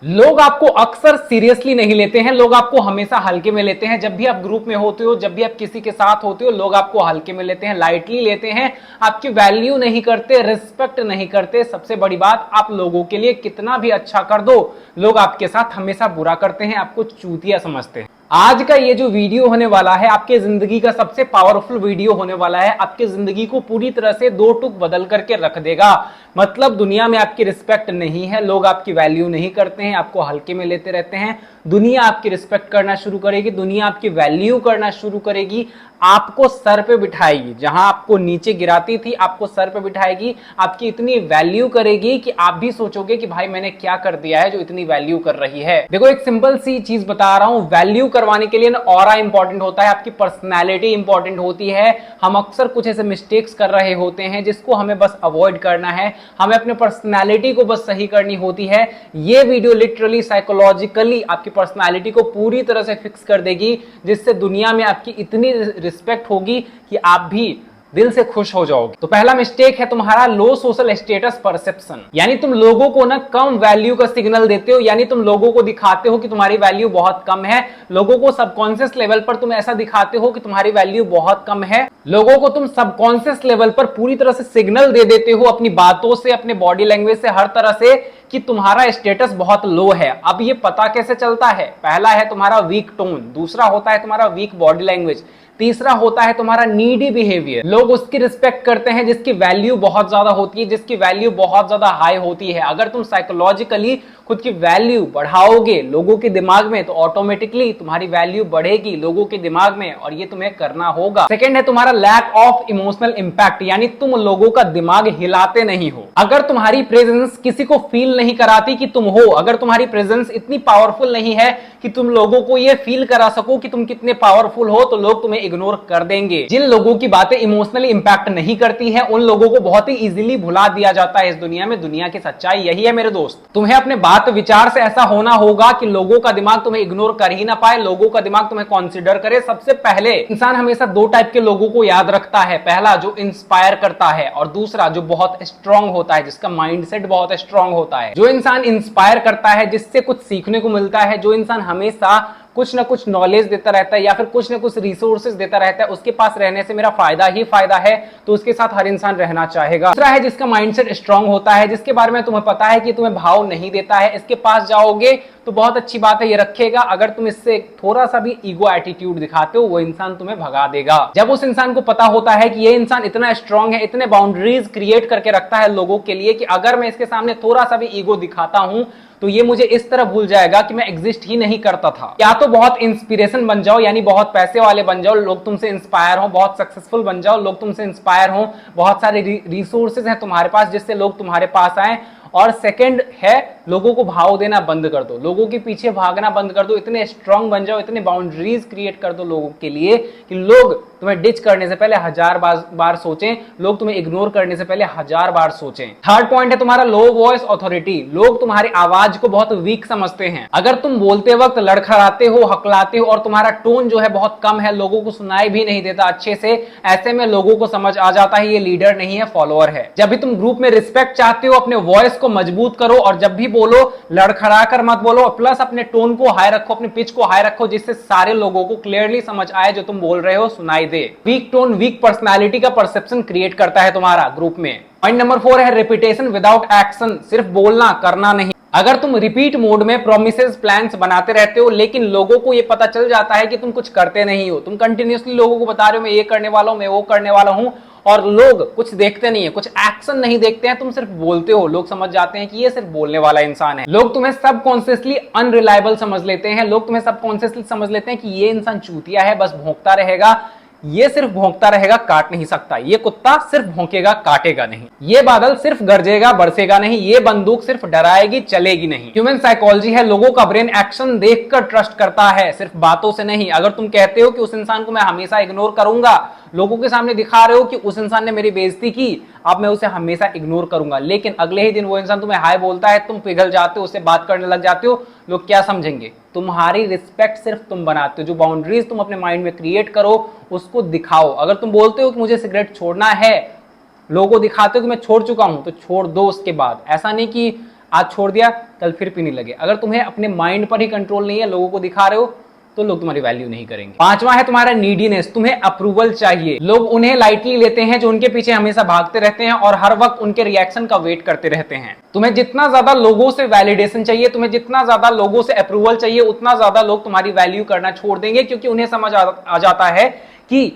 लोग आपको अक्सर सीरियसली नहीं लेते हैं, लोग आपको हमेशा हल्के में लेते हैं। जब भी आप ग्रुप में होते हो, जब भी आप किसी के साथ होते हो, लोग आपको हल्के में लेते हैं, लाइटली लेते हैं, आपकी वैल्यू नहीं करते, रिस्पेक्ट नहीं करते। सबसे बड़ी बात, आप लोगों के लिए कितना भी अच्छा कर दो, लोग आपके साथ हमेशा बुरा करते हैं, आपको चूतिया समझते हैं। आज का ये जो वीडियो होने वाला है, आपके जिंदगी का सबसे पावरफुल वीडियो होने वाला है। आपके जिंदगी को पूरी तरह से दो टूक बदल करके रख देगा। मतलब दुनिया में आपकी रिस्पेक्ट नहीं है, लोग आपकी वैल्यू नहीं करते हैं, आपको हल्के में लेते रहते हैं। दुनिया आपकी रिस्पेक्ट करना शुरू करेगी, दुनिया आपकी वैल्यू करना शुरू करेगी, आपको सर पे बिठाएगी। जहां आपको नीचे गिराती थी, आपको सर पे बिठाएगी, आपकी इतनी वैल्यू करेगी कि आप भी सोचोगे कि भाई मैंने क्या कर दिया है जो इतनी वैल्यू कर रही है। देखो, एक सिंपल सी चीज बता रहा हूं, वैल्यू करवाने के लिए ना ऑरा इंपॉर्टेंट होता है, आपकी पर्सनैलिटी इंपॉर्टेंट होती है। हम अक्सर कुछ ऐसे मिस्टेक्स कर रहे होते हैं जिसको हमें बस अवॉइड करना है, हमें अपने पर्सनैलिटी को बस सही करनी होती है। ये वीडियो लिटरली साइकोलॉजिकली आपकी पर्सनैलिटी को पूरी तरह से फिक्स कर देगी, जिससे दुनिया में आपकी इतनी रिस्पेक्ट होगी कि आप भी दिल से खुश हो जाओगे। तो पहला मिस्टेक है तुम्हारा लो सोशल स्टेटस परसेप्शन, यानी तुम लोगों को ना कम वैल्यू का सिग्नल देते हो, यानी तुम लोगों को दिखाते हो कि तुम्हारी वैल्यू बहुत कम है। लोगों को सबकॉन्शियस लेवल पर तुम ऐसा दिखाते हो कि तुम्हारी वैल्यू बहुत कम है। लोगों को तुम सबकॉन्शियस लेवल पर पूरी तरह से सिग्नल दे देते हो, अपनी बातों से, अपने बॉडी लैंग्वेज से, हर तरह से, कि तुम्हारा स्टेटस बहुत लो है। अब ये पता कैसे चलता है? पहला है तुम्हारा वीक टोन, दूसरा होता है तुम्हारा वीक बॉडी लैंग्वेज, तीसरा होता है तुम्हारा नीडी बिहेवियर। लोग उसकी रिस्पेक्ट करते हैं जिसकी वैल्यू बहुत ज्यादा होती है, जिसकी वैल्यू बहुत ज्यादा हाई होती है। अगर तुम साइकोलॉजिकली खुद की वैल्यू बढ़ाओगे लोगों के दिमाग में, तो ऑटोमेटिकली तुम्हारी वैल्यू बढ़ेगी लोगों के दिमाग में, और ये तुम्हें करना होगा। सेकंड है तुम्हारा लैक ऑफ इमोशनल इंपैक्ट, यानी तुम लोगों का दिमाग हिलाते नहीं हो। अगर तुम्हारी प्रेजेंस किसी को फील नहीं कराती कि तुम हो, अगर तुम्हारी प्रेजेंस इतनी पावरफुल नहीं है कि तुम लोगों को यह फील करा सको कि तुम कितने पावरफुल हो, तो लोग तुम्हें इग्नोर कर देंगे। जिन लोगों की बातें इमोशनली इंपैक्ट नहीं करती है, उन लोगों को बहुत ही इजीली भुला दिया जाता है इस दुनिया में। दुनिया की सच्चाई यही है मेरे दोस्त। तुम्हें अपने बात विचार से ऐसा होना होगा कि लोगों का दिमाग तुम्हें इग्नोर कर ही ना पाए, लोगों का दिमाग तुम्हें कंसीडर करे। सबसे पहले इंसान हमेशा दो टाइप के लोगों को याद रखता है, पहला जो इंस्पायर करता है, और दूसरा जो बहुत स्ट्रांग होता है, जिसका माइंडसेट बहुत स्ट्रांग होता है। जो इंसान इंस्पायर करता है, जिससे कुछ सीखने को मिलता है, जो इंसान हमेशा कुछ ना कुछ नॉलेज देता रहता है या फिर कुछ ना कुछ रिसोर्सेज देता रहता है, उसके पास रहने से मेरा फायदा ही फायदा है, तो उसके साथ हर इंसान रहना चाहेगा। दूसरा है जिसका माइंडसेट स्ट्रांग होता है, जिसके बारे में तुम्हें पता है कि तुम्हें भाव नहीं देता है, इसके पास जाओगे तो बहुत अच्छी बात है, ये रखेगा। अगर तुम इससे थोड़ा सा भी ईगो एटीट्यूड दिखाते हो, वो इंसान तुम्हें भगा देगा। जब उस इंसान को पता होता है कि ये इंसान इतना स्ट्रांग है, इतने बाउंड्रीज क्रिएट करके रखता है लोगों के लिए, कि अगर मैं इसके सामने थोड़ा सा भी ईगो दिखाता हूं तो ये मुझे इस तरह भूल जाएगा कि मैं एग्जिस्ट ही नहीं करता था। या तो बहुत इंस्पिरेशन बन जाओ, यानी बहुत पैसे वाले बन जाओ, लोग तुमसे इंस्पायर हो, बहुत सक्सेसफुल बन जाओ, लोग तुमसे इंस्पायर हो, बहुत सारे रिसोर्सेज हैं तुम्हारे पास जिससे लोग तुम्हारे पास आए। और सेकंड है, लोगों को भाव देना बंद कर दो, लोगों के पीछे भागना बंद कर दो, इतने स्ट्रांग बन जाओ, इतने बाउंड्रीज क्रिएट कर दो लोगों के लिए कि लोग तुम्हें डिच करने से पहले 1000 बार सोचें, लोग तुम्हें इग्नोर करने से पहले 1000 बार सोचें। थर्ड पॉइंट है तुम्हारा लो वॉइस अथॉरिटी। लोग तुम्हारी आवाज को बहुत वीक समझते हैं। अगर तुम बोलते वक्त लड़खड़ाते हो, हकलाते हो, और तुम्हारा टोन जो है बहुत कम है, लोगों को सुनाई भी नहीं देता अच्छे से, ऐसे में लोगों को समझ आ जाता है ये लीडर नहीं है, फॉलोअर है। जब भी तुम ग्रुप में रिस्पेक्ट चाहते हो, अपने वॉइस को मजबूत करो, और जब भी बोलो लड़खड़ा कर मत बोलो, प्लस अपने टोन को हाई रखो, अपने पिच को हाई रखो, जिससे सारे लोगों को क्लियरली समझ आए जो तुम बोल रहे हो सुनाई दे। वीक टोन वीक पर्सनालिटी का परसेप्शन क्रिएट करता है तुम्हारा ग्रुप में। पॉइंट नंबर 4 है रिपीटेशन विदाउट एक्शन, सिर्फ बोलना, करना नहीं। अगर तुम रिपीट मोड में प्रोमिसेस प्लान्स बनाते रहते हो, लेकिन लोगों को ये पता चल जाता है कि तुम कुछ करते नहीं हो, तुम कंटिन्यूअसली लोगों को बता रहे हो मैं ये करने वाला हूं, मैं वो करने वाला हूं, और लोग कुछ देखते नहीं है, कुछ एक्शन नहीं देखते हैं, तुम सिर्फ बोलते हो, लोग समझ जाते हैं कि ये सिर्फ बोलने वाला इंसान है। लोग तुम्हें सबकॉन्शियसली अनरिलायबल समझ लेते हैं, लोग तुम्हें सबकॉन्शियसली समझ लेते हैं कि ये इंसान चूतिया है, बस भौंकता रहेगा, ये सिर्फ भौंकता रहेगा, काट नहीं सकता, ये कुत्ता सिर्फ भौंकेगा, काटेगा नहीं, ये बादल सिर्फ गरजेगा, बरसेगा नहीं, ये बंदूक सिर्फ डराएगी, चलेगी नहीं। ह्यूमन साइकोलॉजी है, लोगों का ब्रेन एक्शन देखकर ट्रस्ट करता है, सिर्फ बातों से नहीं। अगर तुम कहते हो कि उस इंसान को मैं हमेशा इग्नोर करूंगा, लोगों के सामने दिखा रहे हो कि उस इंसान ने मेरी बेइज्जती की, अब मैं उसे हमेशा इग्नोर करूंगा, लेकिन अगले ही दिन वो इंसान तुम्हें हाय बोलता है, तुम पिघल जाते हो, उससे बात करने लग जाते हो, लोग क्या समझेंगे? तुम्हारी रिस्पेक्ट सिर्फ तुम बनाते हो। जो बाउंड्रीज तुम अपने माइंड में क्रिएट करो उसको दिखाओ। अगर तुम बोलते हो कि मुझे सिगरेट छोड़ना है, लोगों को दिखाते हो कि मैं छोड़ चुका हूं, तो छोड़ दो उसके बाद। ऐसा नहीं कि आज छोड़ दिया, कल फिर पीने लगे। अगर तुम्हें अपने माइंड पर ही कंट्रोल नहीं है, लोगों को दिखा रहे हो, तो लोग तुम्हारी वैल्यू नहीं करेंगे। पांचवा है तुम्हारा नीडीनेस, तुम्हें अप्रूवल चाहिए। लोग उन्हें लाइटली लेते हैं जो उनके पीछे हमेशा भागते रहते हैं और हर वक्त उनके रिएक्शन का वेट करते रहते हैं। तुम्हें जितना ज्यादा लोगों से वैलिडेशन चाहिए, तुम्हें जितना ज्यादा लोगों से अप्रूवल चाहिए, उतना ज्यादा लोग तुम्हारी वैल्यू करना छोड़ देंगे, क्योंकि उन्हें समझ आ जाता है कि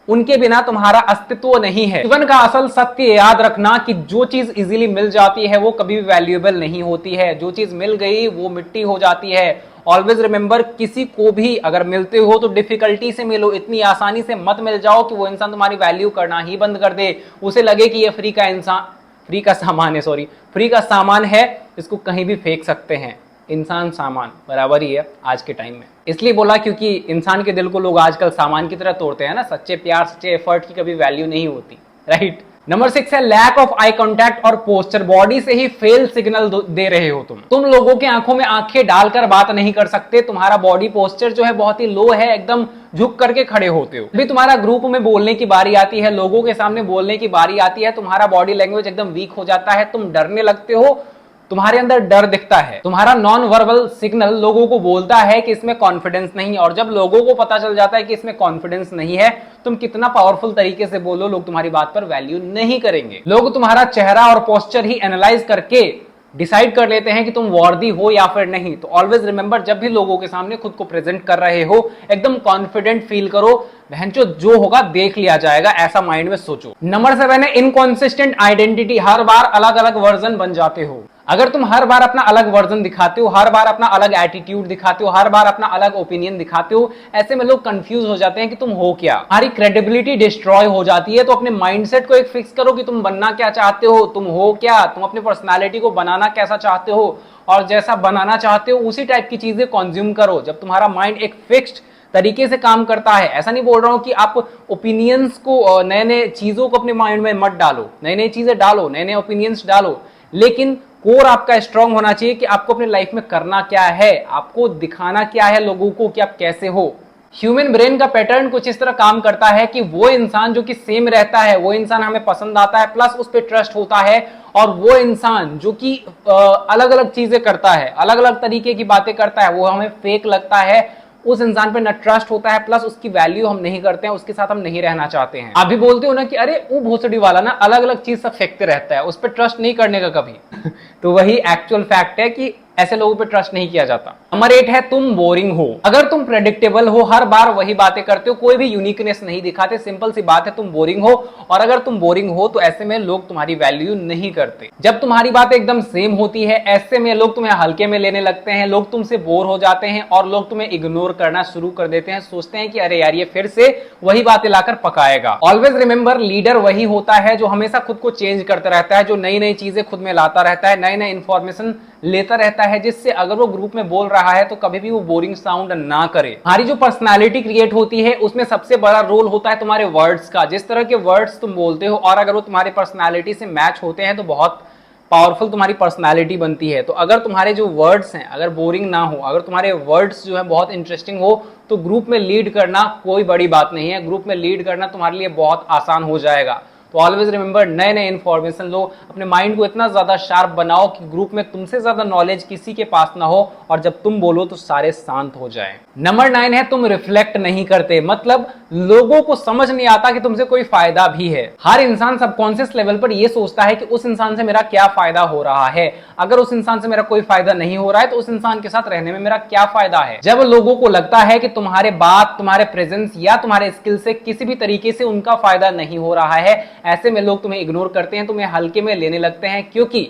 उनके बिना तुम्हारा अस्तित्व नहीं है। जीवन का असल सत्य याद रखना कि जो चीज इजीली मिल जाती है वो कभी भी वैल्यूएबल नहीं होती है। जो चीज मिल गई वो मिट्टी हो जाती है। ऑलवेज रिमेंबर, किसी को भी अगर मिलते हो तो डिफिकल्टी से मिलो, इतनी आसानी से मत मिल जाओ कि वो इंसान तुम्हारी वैल्यू करना ही बंद कर दे। उसे लगे कि ये फ्री का सामान है, इसको कहीं भी फेंक सकते हैं। इंसान सामान बराबर ही है आज के टाइम में। इसलिए बोला क्योंकि इंसान के दिल को लोग आजकल सामान की तरह तोड़ते हैं ना। सच्चे प्यार, सच्चे एफर्ट की कभी वैल्यू नहीं होती, राइट। नंबर 6 है लैक ऑफ आई कांटेक्ट और पोस्चर। बॉडी से ही फेल सिग्नल दे रहे हो तुम लोगों के आंखों में आंखें डालकर बात नहीं कर सकते। तुम्हारा बॉडी पोस्चर जो है बहुत ही लो है, एकदम झुक करके खड़े होते हो। अभी तुम्हारा ग्रुप में बोलने की बारी आती है, लोगों के सामने बोलने की बारी आती है, तुम्हारा बॉडी लैंग्वेज एकदम वीक हो जाता है, तुम डरने लगते हो, तुम्हारे अंदर डर दिखता है। तुम्हारा नॉन वर्बल सिग्नल लोगों को बोलता है कि इसमें कॉन्फिडेंस नहीं। और जब लोगों को पता चल जाता है कि इसमें कॉन्फिडेंस नहीं है, तुम कितना पावरफुल तरीके से बोलो, लोग तुम्हारी बात पर वैल्यू नहीं करेंगे। लोग तुम्हारा चेहरा और पोस्चर ही एनालाइज करके डिसाइड कर लेते हैं कि तुम वर्दी हो या फिर नहीं। तो ऑलवेज रिमेंबर, जब भी लोगों के सामने खुद को प्रेजेंट कर रहे हो, एकदम कॉन्फिडेंट फील करो। बहनचो जो होगा देख लिया जाएगा, ऐसा माइंड में सोचो। नंबर 7 है इनकॉन्सिस्टेंट आइडेंटिटी। हर बार अलग अलग वर्जन बन जाते हो। अगर तुम हर बार अपना अलग वर्जन दिखाते हो, हर बार अपना अलग एटीट्यूड दिखाते हो, हर बार अपना अलग ओपिनियन दिखाते हो, ऐसे में लोग कंफ्यूज हो जाते हैं कि तुम हो क्या। हमारी क्रेडिबिलिटी डिस्ट्रॉय हो जाती है। तो अपने माइंडसेट को एक फिक्स करो कि तुम बनना क्या चाहते हो, तुम हो क्या, तुम अपनी पर्सनालिटी को बनाना कैसा चाहते हो, और जैसा बनाना चाहते हो उसी टाइप की चीजें कंज्यूम करो। जब तुम्हारा माइंड एक फिक्स्ड तरीके से काम करता है, ऐसा नहीं बोल रहा हूं कि आप ओपिनियंस को, नए नए चीजों को अपने माइंड में मत डालो, नई नई चीजें डालो, नए नए ओपिनियंस डालो, लेकिन कोर आपका स्ट्रांग होना चाहिए कि आपको अपने लाइफ में करना क्या है, आपको दिखाना क्या है लोगों को कि आप कैसे हो। ह्यूमन ब्रेन का पैटर्न कुछ इस तरह काम करता है कि वो इंसान जो कि सेम रहता है, वो इंसान हमें पसंद आता है, प्लस उस पर ट्रस्ट होता है। और वो इंसान जो कि अलग अलग चीजें करता है, अलग अलग तरीके की बातें करता है, वो हमें फेक लगता है। उस इंसान पे न ट्रस्ट होता है, प्लस उसकी वैल्यू हम नहीं करते हैं, उसके साथ हम नहीं रहना चाहते हैं। आप भी बोलते हो ना कि अरे वो भोसड़ी वाला ना अलग अलग चीज सब फेंकते रहता है, उस पर ट्रस्ट नहीं करने का कभी। तो वही एक्चुअल फैक्ट है कि ऐसे लोगों पे ट्रस्ट नहीं किया जाता। नंबर 8 है तुम बोरिंग हो। अगर तुम प्रेडिक्टेबल हो, हर बार वही बातें करते हो, कोई भी यूनिकनेस नहीं दिखाते, सिंपल सी बात है तुम बोरिंग हो। और अगर तुम बोरिंग हो तो ऐसे में लोग तुम्हारी वैल्यू नहीं करते। जब तुम्हारी बातें एकदम सेम होती है, ऐसे में लोग तुम्हें हल्के में लेने लगते हैं, लोग तुमसे बोर हो जाते हैं और लोग तुम्हें इग्नोर करना शुरू कर देते हैं। सोचते हैं कि अरे यार ये फिर से वही बातें लाकर पकाएगा। ऑलवेज रिमेंबर, लीडर वही होता है जो हमेशा खुद को चेंज करता रहता है, जो नई नई चीजें खुद में लाता रहता है, नई नई इंफॉर्मेशन लेता रहता है, जिससे अगर वो ग्रुप में बोल रहा है तो कभी भी वो बोरिंग साउंड ना करे। हमारी जो पर्सनालिटी क्रिएट होती है उसमें सबसे बड़ा रोल होता है तुम्हारे वर्ड्स का। जिस तरह के वर्ड्स तुम बोलते हो और अगर वो तुम्हारी पर्सनालिटी से मैच होते हैं तो बहुत पावरफुल तुम्हारी पर्सनालिटी बनती है। तो अगर तुम्हारे जो वर्ड्स हैं अगर बोरिंग ना हो, अगर तुम्हारे वर्ड्स जो है बहुत इंटरेस्टिंग हो, तो ग्रुप में लीड करना कोई बड़ी बात नहीं है। ग्रुप में लीड करना तुम्हारे लिए बहुत आसान हो जाएगा। तो ऑलवेज रिमेंबर, नए नए इंफॉर्मेशन लो, अपने माइंड को इतना ज्यादा शार्प बनाओ कि ग्रुप में तुमसे ज्यादा नॉलेज किसी के पास ना हो, और जब तुम बोलो तो सारे शांत हो जाएं। नंबर 9 है तुम रिफ्लेक्ट नहीं करते। मतलब लोगों को समझ नहीं आता कि तुमसे कोई फायदा भी है। हर इंसान सबकॉन्शियस लेवल पर यह सोचता है कि उस इंसान से मेरा क्या फायदा हो रहा है। अगर उस इंसान से मेरा कोई फायदा नहीं हो रहा है तो उस इंसान के साथ रहने में मेरा क्या फायदा है। जब लोगों को लगता है कि तुम्हारे बात, तुम्हारे प्रेजेंस या तुम्हारे स्किल से किसी भी तरीके से उनका फायदा नहीं हो रहा है, ऐसे में लोग तुम्हें इग्नोर करते हैं, तुम्हें हल्के में लेने लगते हैं, क्योंकि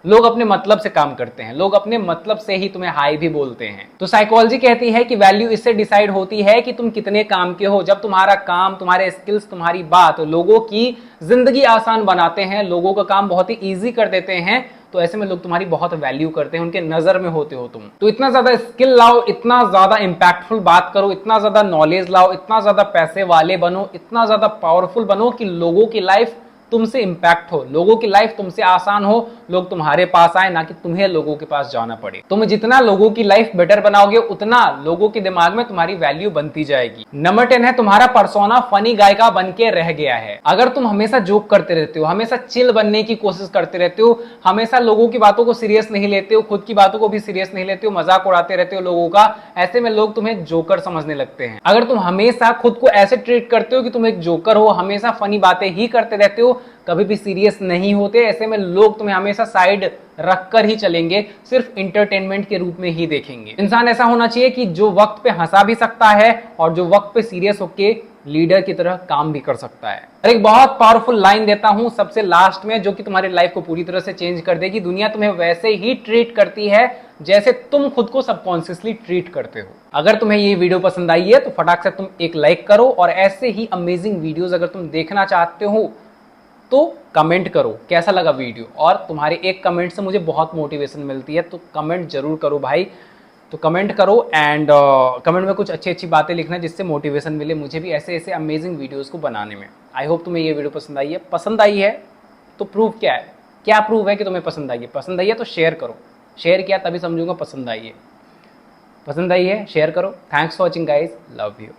लोग अपने मतलब से काम करते हैं। लोग अपने मतलब से ही तुम्हें हाई भी बोलते हैं। तो साइकोलॉजी कहती है कि वैल्यू इससे डिसाइड होती है कि तुम कितने काम के हो। जब तुम्हारा काम, तुम्हारे स्किल्स, तुम्हारी बात लोगों की जिंदगी आसान बनाते हैं, लोगों का काम बहुत ही ईजी कर देते हैं, तो ऐसे में लोग तुम्हारी बहुत वैल्यू करते हैं, उनके नजर में होते हो तुम। तो इतना ज्यादा स्किल लाओ, इतना ज्यादा इंपैक्टफुल बात करो, इतना ज्यादा नॉलेज लाओ, इतना ज्यादा पैसे वाले बनो, इतना ज्यादा पावरफुल बनो कि लोगों की लाइफ तुमसे इंपैक्ट हो, लोगों की लाइफ तुमसे आसान हो, लोग तुम्हारे पास आए, ना कि तुम्हें लोगों के पास जाना पड़े। तुम जितना लोगों की लाइफ बेटर बनाओगे उतना लोगों के दिमाग में तुम्हारी वैल्यू बनती जाएगी। नंबर 10 है तुम्हारा पर्सोना फनी गाय का बन के रह गया है। अगर तुम हमेशा जोक करते रहते हो, हमेशा चिल बनने की कोशिश करते रहते हो, हमेशा लोगों की बातों को सीरियस नहीं लेते हो, खुद की बातों को भी सीरियस नहीं लेते हो, मजाक उड़ाते रहते हो लोगों का, ऐसे में लोग तुम्हें जोकर समझने लगते हैं। अगर तुम हमेशा खुद को ऐसे ट्रीट करते हो कि तुम एक जोकर हो, हमेशा फनी बातें ही करते रहते हो, कभी भी सीरियस नहीं होते, ऐसे में लोग तुम्हें हमेशा साइड रखकर ही चलेंगे, सिर्फ इंटरटेनमेंट के रूप में ही देखेंगे। इंसान ऐसा होना चाहिए कि जो वक्त पे हंसा भी सकता है और जो वक्त पे सीरियस होके लीडर की तरह काम भी कर सकता है। और एक बहुत पावरफुल लाइन देता हूं सबसे लास्ट में, जो कि तुम्हारी लाइफ को पूरी तरह से चेंज कर देगी। दुनिया तुम्हें वैसे ही ट्रीट करती है जैसे तुम खुद को सबकॉन्शियसली ट्रीट करते हो। अगर तुम्हें ये वीडियो पसंद आई है तो फटाक से तुम एक लाइक करो, और ऐसे ही अमेजिंग वीडियोस अगर तुम देखना चाहते हो तो कमेंट करो कैसा लगा वीडियो, और तुम्हारे एक कमेंट से मुझे बहुत मोटिवेशन मिलती है, तो कमेंट जरूर करो भाई। तो कमेंट करो एंड कमेंट में कुछ अच्छी अच्छी बातें लिखना जिससे मोटिवेशन मिले मुझे भी ऐसे ऐसे अमेजिंग वीडियोस को बनाने में। आई होप तुम्हें ये वीडियो पसंद आई है। पसंद आई है तो प्रूफ क्या है, क्या प्रूफ है कि तुम्हें पसंद आई है? पसंद आई है तो शेयर करो, शेयर किया तभी समझूंगा पसंद आई है। पसंद आई है शेयर करो। Thanks for watching guys, love you.